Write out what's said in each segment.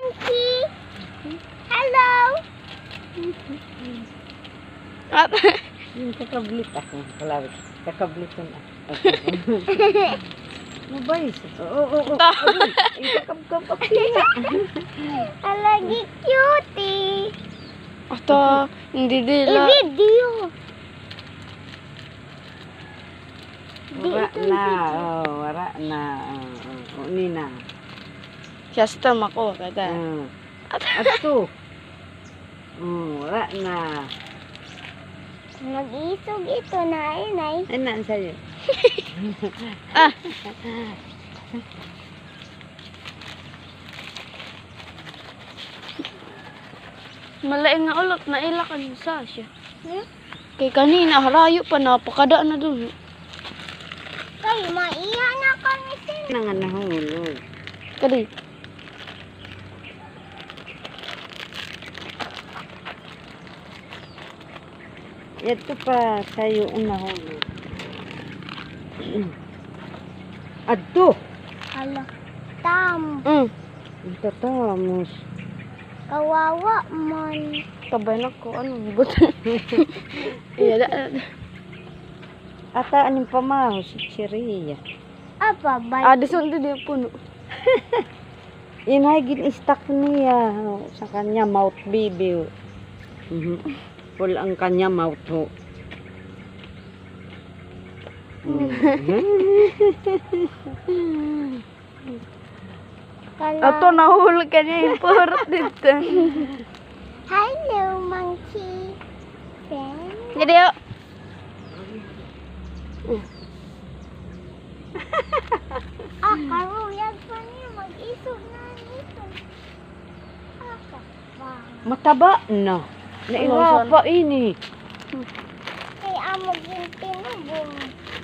Monkey. Hello. Yung kakablit ako. Kalawit. Kakablit yun ako. Mabayos. Oo. Ikakabkab ako nga. Alagi cutie. Ata, hindi dila. I-video. Wara na. Uni na. Siyasta mako kada. Ato. Wara na. Mag-isog ito na, inay. Ano na sa'yo? Malaing nga ulot na ilakan sa siya. Kay kanina harayo pa napakada na dun. Kay, maiya na kami sin. Nangan nahulog. Kadi. Ito pa sa'yo ang nahulog. Adto! Hala. Tam. Ito tamos. Kawawa man. Kabay na ko ano but. Iya da. Ata aning pamaho si Chiria. Apa, bay? Dison di dia puno. Inay stuck niya sa kanya mouth baby. Full ang kanya mouth ho. Ato nahulog kanya yung purot dito. Hello, monkey. Friend. Jadi yuk. Karuyag pa niya. Mag-isog na nito. Mataba na. Naira pa ini. Kay amog yung tinubong.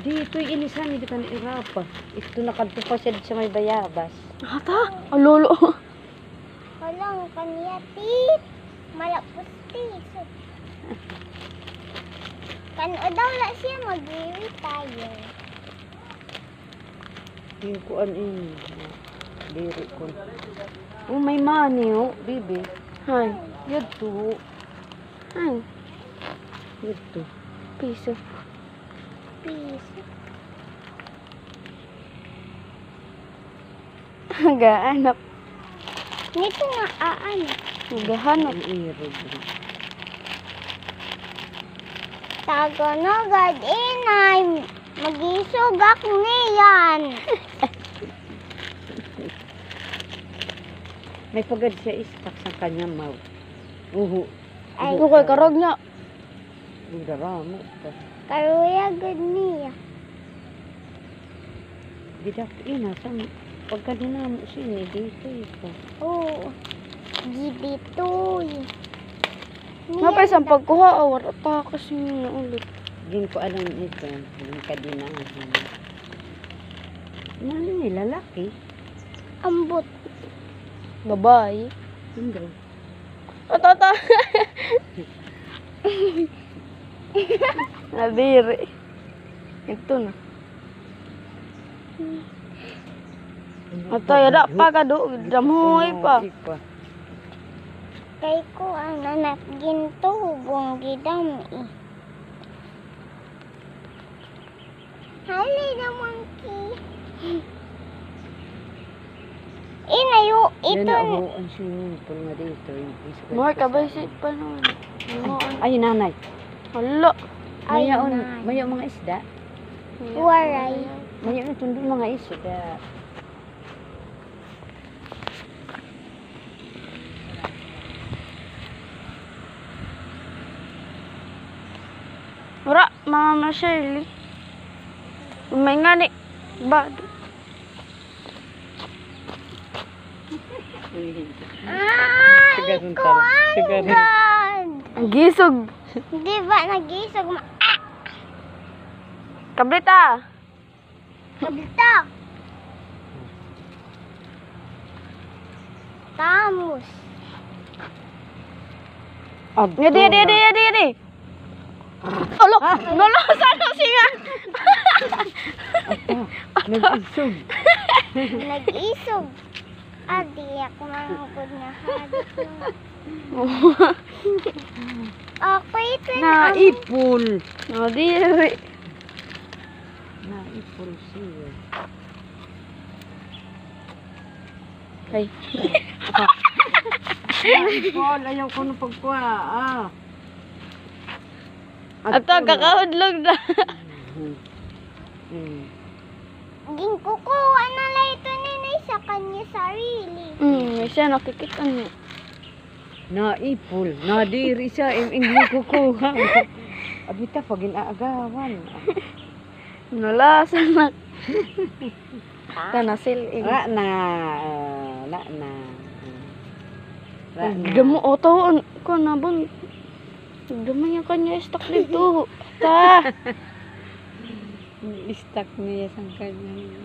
Dito'y inisan, hindi ka naira pa. Ito nakadto pa siya sa may bayabas. Ata, alolo. Walang kaniyatit. Malapos tiso. Kano daw la siya mag-retire. Yung kuan ini. Diri ko. Oh, may money oh, bibi. Hay, Yadto. hay, Yadto. piso. Piso. Gaanap. Nito na aano. Gahanap. Ang irog. Tagonogad inay. Mag-isugak niyan. May pagad siya istak sa kanya mouth. Uhu. Ay, Ito kay karag niya. Ang garamo. karuyagad niya. Gidak ina sa pagka dinamo siya dito ito. Oo. Gibitoy. Mapay sa pagkuha awar ta kasi na ulit. Hindi ko alam ito. Yung kadinahan. Ano ni lalaki? Ambot. Babae. Hindi. Ata. Nadiri. Ito na. Ata yada pa ka do. Damoy pa. Kay ko ang anak ginto. Buong gidami. Hali na monkey. Inayo. Yan Ito. na ako ang swimming pool nga dito. Mahal ka ba si pa noon? Ay, nanay. Hala. Ay, Mayaon. nay. Mayaon mga isda. Waray. Mayaon tundo mga isda. Ora, Mama Shirley. May nga ni. Bad. Ay, Sigaron tala. Sigaron. kuan. Ang gisog. Di ba nagisog ma... Kablita. Kabitak. Tamus. Yadi. Alo, lolo sana siya. Nag-isog. Nag-isog. Adi, ako manggod na hadik lang. Okay, ito Naipol. Nadiri. Naipol siya. Ay. Naipol, ayaw ko na pagkuha. Ato, kakahudlog na. Ginkukuha na lang ito ninay sa kanya sarili. May siya nakikita niya. Naipol. Nadiri siya. Hindi kukuha. Abita, pag inaagawan. Nalasa na. Tanasil. Ra na. Ra na. Ra na. Damo, o tawon. Ko na ba? Damo niya kanya istak dito. Ta. Istak niya sa kanya.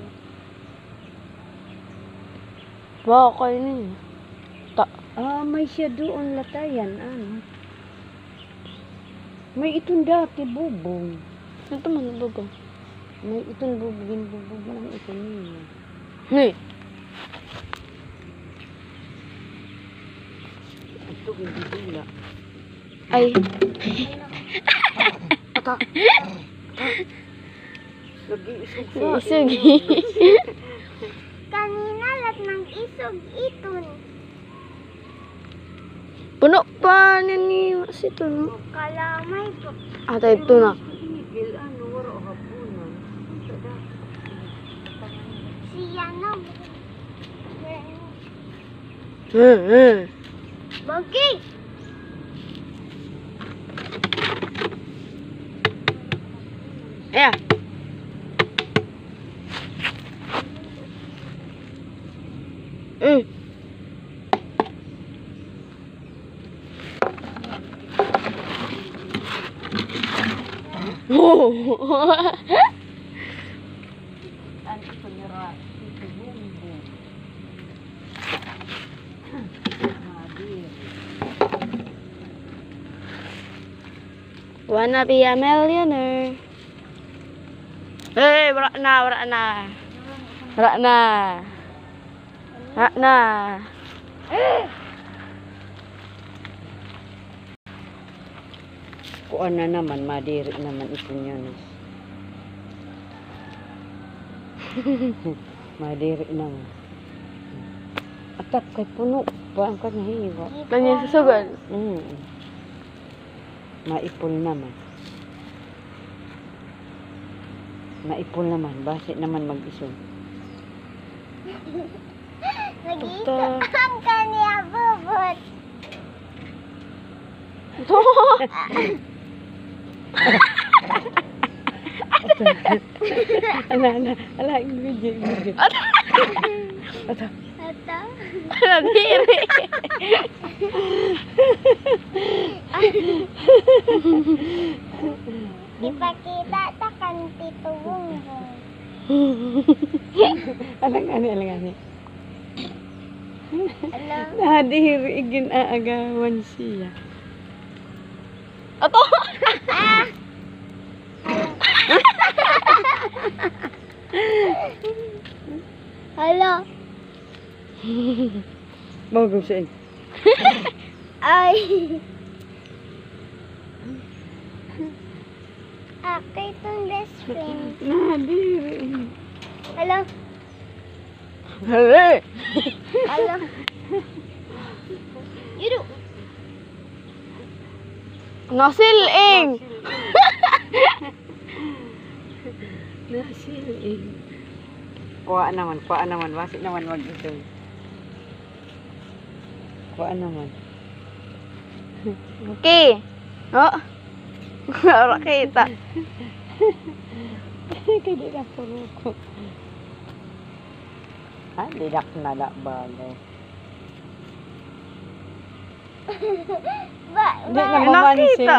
Bakal niya. Ta. May siya doon latayan. Ano? May itong dati bubong. Ito man ba ba? May itong bubong lang ito niya. Hey. Ito hindi dula. Ay. Ata. Nag-iisog sa. Isog. Kanina lat ng isog iton. Puno pa ni mas ito, no? Kalamay po. Ata ito na. Igil, ano, waro hapunan. Siya na. Bagi! Yeah. Ano ko nira? Ito bumbo. Wanna be a millionaire. Hey, wala na, wala na. Wala na. Wala na. Kuan na naman, madiri naman ito yun. Madiri naman. Atak kay puno pa ang kanahiwa. Kanya susugal. Maipol naman. Maipol naman. Base naman mag-isog. Nag-iisog ang kanya bubot. Ala, video. Ata. Ito. Nadiri. Ipakita ta kan Tito Bongbong. Alang ani. Ano? Nadiri igin aagawan siya. Ato. Hala. Bago siya. Ay. Ako itong best friend. Nadiri. Hala. Hali. Hala. Yuro. Nasiling. Nasiling. Kuha naman. Basi naman mag-isog. Kuha naman. Okay. Oh. Ora kita. Kaya na puro ko. Didak na da bagay. Ba, Hindi na mamansin. Nakita.